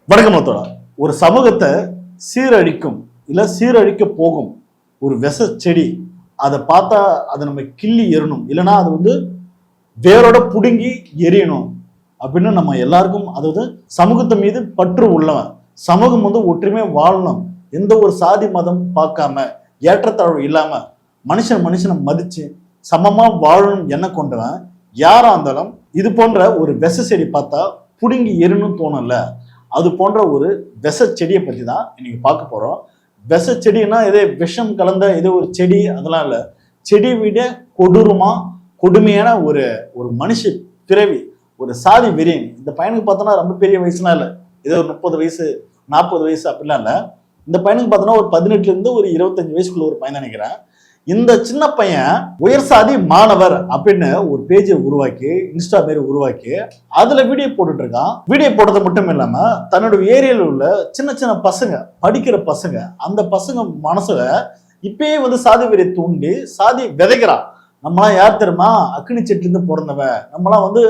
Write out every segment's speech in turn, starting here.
வணக்கமத்தோட ஒரு சமூகத்தை சீரழிக்கும் இல்ல சீரழிக்க போகும் ஒரு விச செடி அதை பார்த்தா அதை நம்ம கிள்ளி எறணும், இல்லைன்னா அது வந்து வேரோட புடுங்கி எரியணும் அப்படின்னு நம்ம எல்லாருக்கும், அதாவது சமூகத்தை மீது பற்று உள்ளவன், சமூகம் வந்து ஒற்றுமையா வாழணும், எந்த ஒரு சாதி மதம் பார்க்காம ஏற்றத்தாழ்வு இல்லாம மனுஷனை மதிச்சு சமமா வாழணும் என்ன கொண்டவன் யாரா இருந்தாலும் இது போன்ற ஒரு விச செடி பார்த்தா புடுங்கி எரியணும் தோணும்ல, அது போன்ற ஒரு விச செடியை பற்றி தான் இன்னைக்கு பார்க்க போறோம். விச செடினா இதே விஷம் கலந்த ஏதோ ஒரு செடி அதெல்லாம் இல்லை, செடியை விட கொடுமையான ஒரு ஒரு மனுஷ பிறவி, ஒரு சாதி வெறியன். இந்த பையனுக்கு பார்த்தோன்னா ரொம்ப பெரிய வயசுலாம் இல்லை, ஏதோ ஒரு 30 வயசு 40 வயசு அப்படிலாம் இல்லை. இந்த பையனுக்கு பார்த்தோன்னா ஒரு 18 இருந்து ஒரு 25 வயசுக்குள்ள ஒரு பையன் நினைக்கிறேன். இந்த சின்ன பையன் உயர் சாதி மாணவர் அப்படின்னு ஒரு பேஜை உருவாக்கி இன்ஸ்டா மாரி உருவாக்கி அதுல வீடியோ போட்டுட்டு இருக்கான். வீடியோ போடுறது மட்டும் இல்லாம தன்னோட ஏரியால உள்ள சின்ன சின்ன பசங்க, படிக்கிற பசங்க, அந்த பசங்க மனசுல இப்பயே வந்து சாதி வெறியை தூண்டி சாதி விதைக்கிறான். நம்மளாம் யார் தெரியுமா, அக்னி செட்டிலிருந்து பிறந்தவன், நம்மளாம் வந்து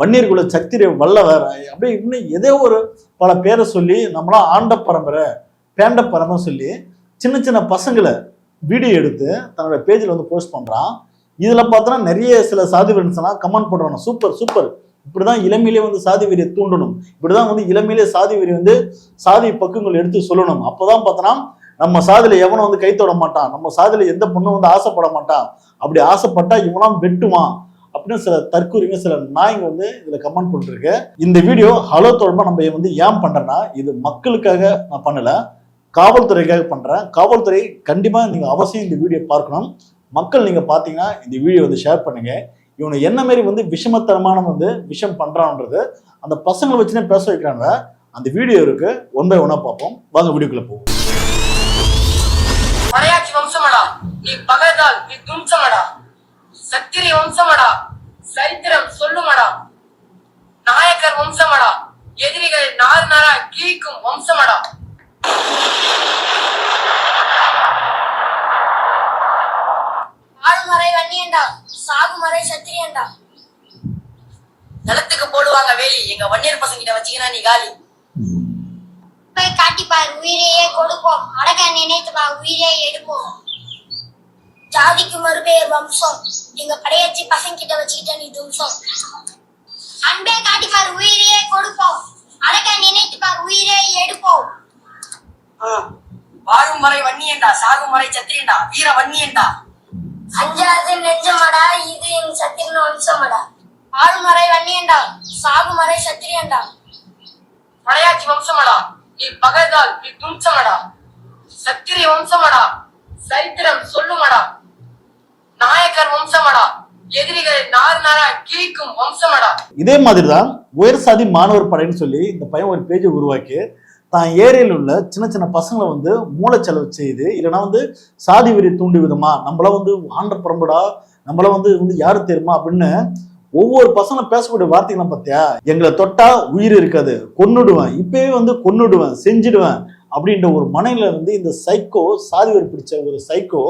வன்னியர்குல சக்திரை வல்லவர், அப்படி இன்னும் ஏதோ ஒரு பல பேரை சொல்லி நம்மளாம் ஆண்ட பரம்பரை பேண்ட பரம்பரை சொல்லி சின்ன சின்ன பசங்களை வீடியோ எடுத்து தன்னோட பேஜில் வந்து போஸ்ட் பண்றான். இதுல பார்த்தோன்னா நிறைய சில சாதி வெறியன்ஸ் எல்லாம் கமெண்ட் பண்றாங்க, சூப்பர் சூப்பர், இப்படிதான் இளமையிலே வந்து சாதி வெறியை தூண்டணும், இப்படிதான் வந்து இளமையிலே சாதி வெறி வந்து சாதி பக்குங்கள் எடுத்து சொல்லணும், அப்பதான் பார்த்தோன்னா நம்ம சாதியில எவனும் வந்து கை தொட மாட்டான், நம்ம சாதியில எந்த பொண்ணும் வந்து ஆசைப்பட மாட்டான், அப்படி ஆசைப்பட்டா இவனாம் வெட்டுவான் அப்படின்னு சில தற்கூறிங்க சில நாய்ங்க வந்து இதுல கமெண்ட் பண்ணிருக்கு. இந்த வீடியோ ஹலோ தொடர்பா நம்ம வந்து ஏன் பண்றேன்னா, இது மக்களுக்காக நான் பண்ணல, காவல்துறைக்காக பண்றேன். காவல்துறை கண்டிப்பா நீங்க அவசியம் இந்த வீடியோ பார்க்கணும். மக்கள் நீங்க பாத்தீங்கன்னா இந்த வீடியோ வந்து ஷேர் பண்ணுங்க. இவனை என்ன மாதிரி வந்து விஷமத்தனமான வந்து விஷம் பண்றான்றது அந்த பசங்களை வச்சுனே பேச வைக்கிறாங்க. அந்த வீடியோ இருக்கு, ஒன் பை ஒன்னா பார்ப்போம். வாங்க வீடியோக்குள்ள போவோம். மலையாட்சி வம்சமடா நீ, பகைதால் நீ தும்சமடா, சத்திரிய வம்சமடா சரித்திரம் சொல்லுமடா, நாயக்கர் வம்சமடா எதிரிகள் நாறு நாரா கிழிக்கும் வம்சமடா. ஆளுமறை வன்னியண்டா, சாகுமறை சத்திரியண்டா. நிலத்துக்கு போடுவாங்க வேலி, எங்க வன்னியர் பசங்கிட்ட வச்சீங்கன்னா நீ காலி. போய் காட்டிப்பார் உயிரையே கொடுப்போம், அடக நினைத்துப்பார் உயிரே எடுப்போம். ஜாதிக்கு மறுபெயர் வம்சம், எங்க படையாச்சி பசங்கிட்ட வச்சுக்கிட்ட நீ தும்சம். அன்பே காட்டிப்பார் உயிரையே கொடுப்போம், அடக நினைத்துப்பார் உயிரே எடுப்போம். வாழும் வரை வன்னியண்டா, சாகும் வரை சத்திரியண்டா, வீர வன்னியண்டா. அஞ்சாவது நெஞ்சமடா, இது என் சத்திரன் வம்சமடா. ஆளுமறை வன்னியண்டா, சாகுமறை சத்திரியண்டா. மலையாட்சி வம்சமடா நீ, பகைதால் நீ தும்சமடா, சத்திரிய வம்சமடா சரித்திரம் சொல்லுமடா, நாயக்கர் வம்சமடா எதிரிகள் நாறு நாரா கிழிக்கும் வம்சமடா. இதே மாதிரிதான் உயர் சாதி மாணவர் படைன்னு சொல்லி இந்த பையன் ஒரு பேஜை உருவாக்கி தான் ஏரியாவில் உள்ள சின்ன சின்ன பசங்களை வந்து மூளைச்செலவு செய்து, இல்லைன்னா வந்து சாதி வெறி தூண்டி விதமா நம்மள வந்து ஆண்ட பரம்படா, நம்மள வந்து யாரு தெரியுமா அப்படின்னு ஒவ்வொரு பசங்களும் பேசக்கூடிய வார்த்தைகளை பார்த்தியா, எங்களை தொட்டா உயிர் இருக்காது, கொன்னுடுவேன், இப்பயே வந்து கொன்னுடுவேன், செஞ்சிடுவேன் அப்படின்ற ஒரு மனையில வந்து இந்த சைக்கோ, சாதி வெறி பிடிச்ச ஒரு சைக்கோ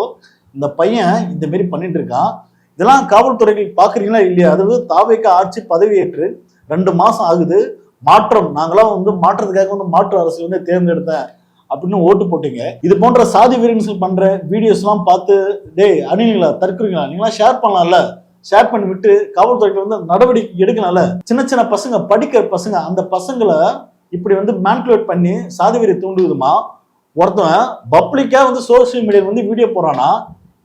இந்த பையன் இந்த மாரி பண்ணிட்டு இருக்கான். இதெல்லாம் காவல்துறைகள் பாக்குறீங்களா இல்லையா? அதாவது தாவேக்கா ஆட்சி பதவியேற்று 2 மாசம் ஆகுது, மாற்றம், நாங்களாம் வந்து மாற்றத்துக்காக வந்து மாற்று அரசு வந்து தேர்ந்தெடுத்தேன் அப்படின்னு ஓட்டு போட்டீங்க. இது போன்ற சாதி வெறியன்ஸ் பண்ற வீடியோஸ் எல்லாம் பார்த்து டேய் அணிங்களா தற்குறீங்களா, நீங்களாம் ஷேர் பண்ணலாம்ல, ஷேர் பண்ணி விட்டு காவல்துறைக்கு வந்து நடவடிக்கை எடுக்கலாம்ல. சின்ன சின்ன பசங்க, படிக்கிற பசங்க, அந்த பசங்களை இப்படி வந்து மேனிபுலேட் பண்ணி சாதி வெறி தூண்டுதுமா. ஒருத்தன் பப்ளிக்கா வந்து சோசியல் மீடியாவில் வந்து வீடியோ போறானா,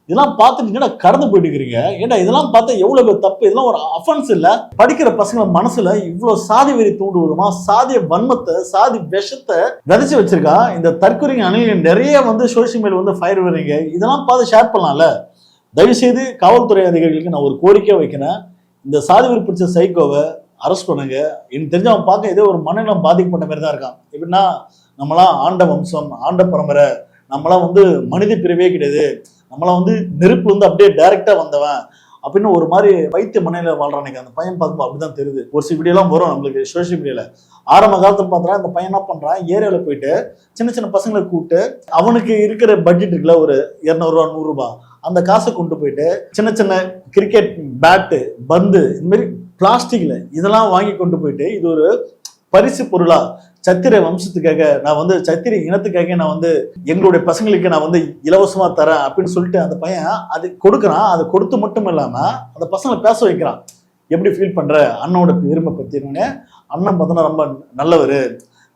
இதெல்லாம் பார்த்துட்டு கடந்து போயிட்டு இருக்கிறீங்க. ஏன்னா இதெல்லாம் பார்த்தா எவ்வளவு தப்பு, இதெல்லாம் ஒரு அஃபென்ஸ் இல்ல? படிக்கிற பசங்க மனசுல இவ்வளவு சாதி வெறி தூண்டு விடுமா, சாதிய வன்மத்தை, சாதி விஷத்தை விதைச்சு வச்சிருக்கா இந்த தற்கொலைங்க அணிகள். நிறைய வந்து சோசியல் மீடியா வந்து ஃபயர் வரீங்க, இதெல்லாம் பார்த்து ஷேர் பண்ணலாம்ல. தயவு செய்து காவல்துறை அதிகாரிகளுக்கு நான் ஒரு கோரிக்கை வைக்கிறேன், இந்த சாதி வெறி பிடிச்ச சைக்கோவை அரெஸ்ட் பண்ணுங்க. எனக்கு தெரிஞ்ச அவன் பார்க்க ஏதோ ஒரு மனநலம் பாதிக்கப்பட்ட மாதிரி தான் இருக்கான். எப்படின்னா நம்மளாம் ஆண்ட வம்சம், ஆண்ட பரம்பரை, நம்மளாம் வந்து மனித பிரிவே கிடையாது, நம்மளாம் வந்து நெருப்பு வந்து அப்படியே டைரக்டா வந்தவன் அப்படின்னு ஒரு மாதிரி வைத்திய மனையில வாழ்றானுங்க. அந்த பையன் பார்க்கும்போது அப்படிதான் தெரியுது. ஒரு சில வீடியோலாம் வரும் நம்மளுக்கு சோசியல் மீடியால. ஆரம்ப காலத்துல பார்த்தா இந்த பையன் என்ன பண்றான், ஏரியால போயிட்டு சின்ன சின்ன பசங்களை கூப்பிட்டு அவனுக்கு இருக்கிற பட்ஜெட் இருக்குல்ல, ஒரு 200 ரூபா 100 ரூபாய், அந்த காசை கொண்டு போயிட்டு சின்ன சின்ன கிரிக்கெட் பேட்டு, பந்து, இந்த மாதிரி பிளாஸ்டிக்ல இதெல்லாம் வாங்கி கொண்டு போயிட்டு இது ஒரு பரிசு பொருளா சத்திர வம்சத்துக்காக நான் வந்து சத்திர இனத்துக்காக நான் வந்து எங்களுடைய பசங்களுக்கு நான் வந்து இலவசமா தரேன் அப்படின்னு சொல்லிட்டு அந்த பையன் அது கொடுக்குறான். அதை கொடுத்து மட்டும் இல்லாம அந்த பசங்களை பேச வைக்கிறான். எப்படி ஃபீல் பண்ற அண்ணனோட பெருமை பத்தினோடனே அண்ணன் பார்த்தோன்னா ரொம்ப நல்லவர்,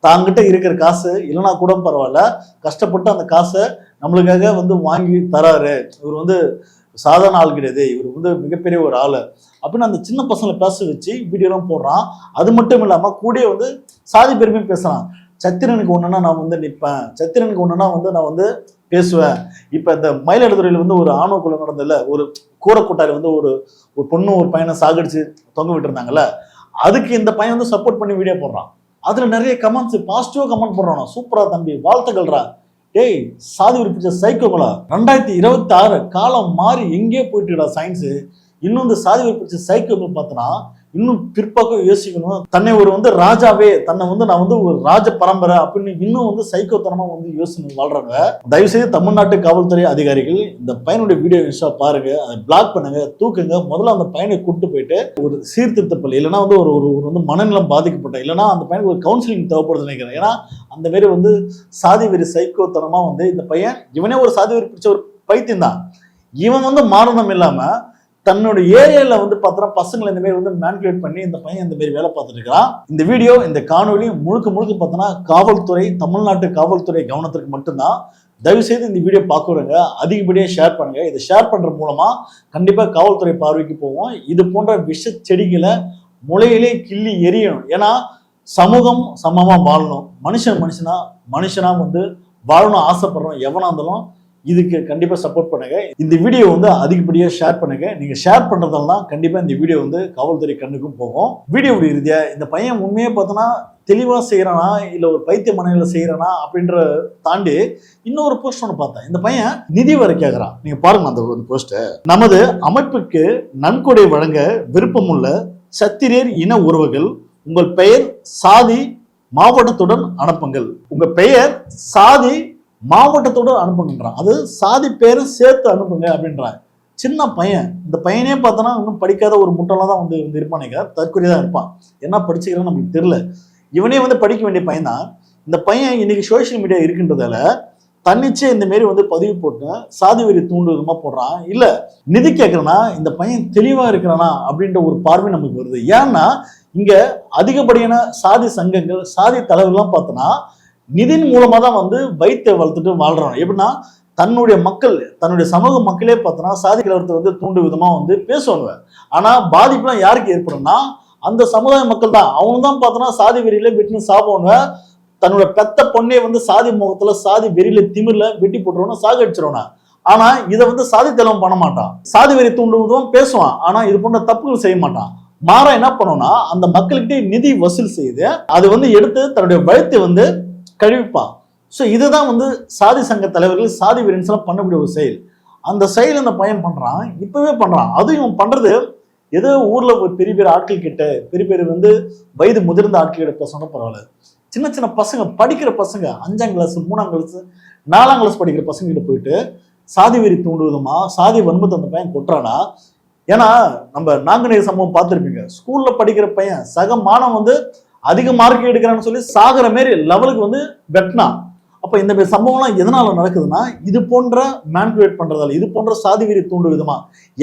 தாங்கிட்ட இருக்கிற காசு இல்லைன்னா கூட பரவாயில்ல, கஷ்டப்பட்டு அந்த காசை நம்மளுக்காக வந்து வாங்கி தராரு, இவர் வந்து சாதாரண ஆள் கிடையாது, இவர் வந்து மிகப்பெரிய ஒரு ஆளு அப்படின்னு அந்த சின்ன பசங்களை பேச வச்சு வீடியோலாம் போடுறான். அது மட்டும் இல்லாம கூட வந்து சாதி பெருமையும் பேசுறான். சத்திரனுக்கு ஒண்ணுன்னா நான் வந்து நிற்பேன், சத்திரனுக்கு ஒண்ணுன்னா வந்து நான் வந்து பேசுவேன். இப்ப இந்த மயிலாடுதுறையில வந்து ஒரு ஆணவ கொலை நடந்ததுல, ஒரு கூரக்கூட்டாரி வந்து ஒரு பொண்ணு ஒரு பையனை சாகடிச்சு தொங்க விட்டு இருந்தாங்கல்ல, அதுக்கு இந்த பையன் வந்து சப்போர்ட் பண்ணி வீடியோ போடுறான். அதுல நிறைய கமெண்ட்ஸ் பாசிட்டிவா கமெண்ட் போடுறான். சூப்பரா தம்பி, வாழ்த்துக்கள்ரா, டேய் சாதி பிடிச்ச சைக்கோங்களா, 2026 காலம் மாறி எங்கேயோ போயிட்டுடா சயின்ஸு, இன்னும் இந்த சாதி பிடிச்ச சைக்கோங்கள் பார்த்தோன்னா இன்னும் பிற்பக்கம் யோசிக்கணும். தன்னை ஒரு வந்து ராஜாவே, தன்னை வந்து நான் வந்து ஒரு ராஜ பரம்பரை அப்படின்னு இன்னும் வந்து சைக்கோத்தனமா வந்து யோசனை வாழ்றாங்க. தயவு செய்து தமிழ்நாட்டு காவல்துறை அதிகாரிகள் இந்த பையனுடைய வீடியோ இன்ஸ்டா பாருங்க, அதை பிளாக் பண்ணுங்க, தூக்குங்க. முதல்ல அந்த பையனை கூப்பிட்டு போயிட்டு ஒரு சீர்திருத்த பள்ளி இல்லைன்னா வந்து ஒரு வந்து மனநலம் பாதிக்கப்பட்ட இல்லைன்னா அந்த பையனுக்கு ஒரு கவுன்சிலிங் தேவைப்படுது நினைக்கிறேன். ஏன்னா அந்த மாரி வந்து சாதி வெறி சைக்கோத்தனமா வந்து இந்த பையன், இவனே ஒரு சாதி வெறி பிடிச்ச ஒரு பைத்தியம் தான், இவன் வந்து மாரணம் இல்லாம தன்னோட ஏரியால வந்து பார்த்தா பசங்களை இந்த மாதிரி வந்து மேனிபுலேட் பண்ணி இந்த பையன் இந்த மாதிரி வேலை பார்த்துட்டு இருக்கிறான். இந்த வீடியோ இந்த காணொலி முழுக்க பார்த்தோன்னா காவல்துறை, தமிழ்நாட்டு காவல்துறை கவனத்திற்கு மட்டும்தான். தயவு செய்து இந்த வீடியோ பார்க்குறவங்க அதிகப்படியாக ஷேர் பண்ணுங்க. இதை ஷேர் பண்ற மூலமா கண்டிப்பா காவல்துறை பார்வைக்கு போவோம். இது போன்ற விஷ செடிகளை முளையிலே கிள்ளி எரியணும். ஏன்னா சமூகம் சமமா வாழணும், மனுஷனா வந்து வாழணும் ஆசைப்படுறோம் எவனா இருந்தாலும் இதுக்கு கண்டிப்பா சப்போர்ட் பண்ணுங்க. இந்த வீடியோ வந்து அதிகப்படியா ஷேர் பண்ணுங்க. நீங்க ஷேர் பண்றதெல்லாம் கண்டிப்பா இந்த வீடியோ வந்து காவல்துறை கண்ணுக்கும் போகும். வீடியோ இறுதியா இந்த பையன் உண்மையே பார்த்தோன்னா தெளிவா செய்யறானா இல்ல ஒரு பைத்திய மனையில செய்யறானா அப்படின்ற தாண்டி இன்னொரு போஸ்ட் ஒன்று பார்த்தேன். இந்த பையன் நிதி வரை கேட்கறான். நீங்க பாருங்க அந்த ஒரு போஸ்ட். நமது அமைப்புக்கு நன்கொடை வழங்க விருப்பமுள்ள சத்திரியர் இன உறவுகள் உங்கள் பெயர் சாதி மாவட்டத்துடன் அனுப்புங்கள். உங்க பெயர் சாதி மாவட்டத்தோடு அனுப்புங்கன்றான். அது சாதி பேரை சேர்த்து அனுப்புங்க அப்படின்றான். சின்ன பையன், இந்த பையனே பார்த்தோன்னா இன்னும் படிக்காத ஒரு முட்டாளாக தான் வந்து இருப்பானுங்க, தற்கொலை தான் இருப்பான். என்ன படிச்சுக்கிறான்னு நமக்கு தெரியல. இவனே வந்து படிக்க வேண்டிய பையன் தான். இந்த பையன் இன்னைக்கு சோசியல் மீடியா இருக்கின்றதால தன்னிச்சே இந்த மாரி வந்து பதிவு போட்டு சாதி வெறி தூண்டு விதமா போடுறான். இல்ல நிதி கேட்கறனா இந்த பையன் தெளிவா இருக்கிறானா அப்படின்ற ஒரு பார்வை நமக்கு வருது. ஏன்னா இங்க அதிகப்படியான சாதி சங்கங்கள், சாதி தலைவர்கள்லாம் பார்த்தோன்னா நிதின் மூலமா தான் வந்து வைத்திய வளர்த்துட்டு வாழ்றாங்க. எப்படின்னா தன்னுடைய மக்கள், தன்னுடைய சமூக மக்களே பார்த்தோன்னா சாதி கலவரத்தை வந்து தூண்டு விதமா வந்து பேசுவாங்க. ஆனா பாதிப்புலாம் யாருக்கு ஏற்படும்னா அந்த சமுதாய மக்கள் தான். அவங்க தான் பார்த்தோன்னா சாதி வெறியில வெட்டினு சாப்பிடுவாங்க. தன்னோட பெத்த பொண்ணே வந்து சாதி முகத்துல சாதி வெறியில திமிர்ல வெட்டி போட்டுருவோம்னா சாகடிச்சிருவானா. ஆனா இதை வந்து சாதி தலைவன் பண்ண மாட்டான், சாதி வெறி தூண்டுவதும் பேசுவான். ஆனா இது போன்ற தப்புகள் செய்ய மாட்டான். மாறா என்ன பண்ணுவோம்னா அந்த மக்கள்கிட்ட நிதி வசூல் செய்து அது வந்து எடுத்து தன்னுடைய வயிற்றை வந்து கழிப்பான். ஸோ இதுதான் வந்து சாதி சங்க தலைவர்கள், சாதி வீரன்ஸ் எல்லாம் பண்ணக்கூடிய ஒரு செயல். அந்த செயல் அந்த பையன் பண்றான், இப்பவே பண்றான். அதுவும் இவன் பண்றது ஏதோ ஊர்ல ஒரு பெரிய பெரிய ஆட்கள் கிட்ட, பெரிய வந்து வயது முதிர்ந்த ஆட்கள் கிட்ட பேசணும் பரவாயில்ல. சின்ன பசங்க, படிக்கிற பசங்க, 5ஆம் கிளாஸ் 3ஆம் கிளாஸ் 4ஆம் கிளாஸ் படிக்கிற பசங்க கிட்ட போயிட்டு சாதி வெறி தூண்டுவதுமா சாதி வன்மத்தை அந்த பையன் கொட்டுறானா. ஏன்னா நம்ம நாங்குநேரி சம்பவம் பார்த்துருப்பீங்க. ஸ்கூல்ல படிக்கிற பையன் சக மாணவன் வந்து அதிக மார்க் எடுக்கிறான்னு சொல்லி சாகிற மாரி லெவலுக்கு வந்து வெட்டினான். அப்ப இந்த மாதிரி சம்பவம்லாம் எதனால நடக்குதுன்னா இது போன்ற மேனிபுலேட் பண்றதால, இது போன்ற சாதி வெறி தூண்டு விதமா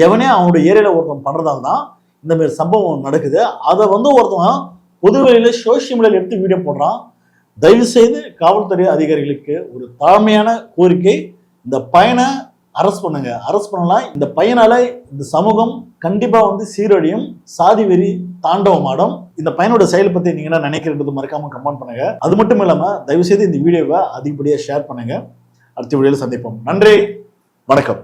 எவனே அவனுடைய ஏரியால ஒருத்தன் பண்றதால தான் இந்த மாதிரி சம்பவம் நடக்குது. அதை வந்து ஒருத்தன் பொதுவெளியில சோசியல் மீடியால எடுத்து வீடியோ போடுறான். தயவு செய்து காவல்துறை அதிகாரிகளுக்கு ஒரு தாழ்மையான கோரிக்கை, இந்த பையனை அரெஸ்ட் பண்ணுங்க. அரெஸ்ட் பண்ணலாம். இந்த பையனால இந்த சமூகம் கண்டிப்பா வந்து சீரழியும், சாதி வெறி தாண்டவமாடும். இந்த பையனோட செயலை பத்தி நீங்க என்ன நினைக்கிறது மறக்காம கமெண்ட் பண்ணுங்க. அது மட்டும் இல்லாம தயவு செய்து இந்த வீடியோவை அதிகப்படியா ஷேர் பண்ணுங்க. அடுத்த வீடியோல சந்திப்போம். நன்றி, வணக்கம்.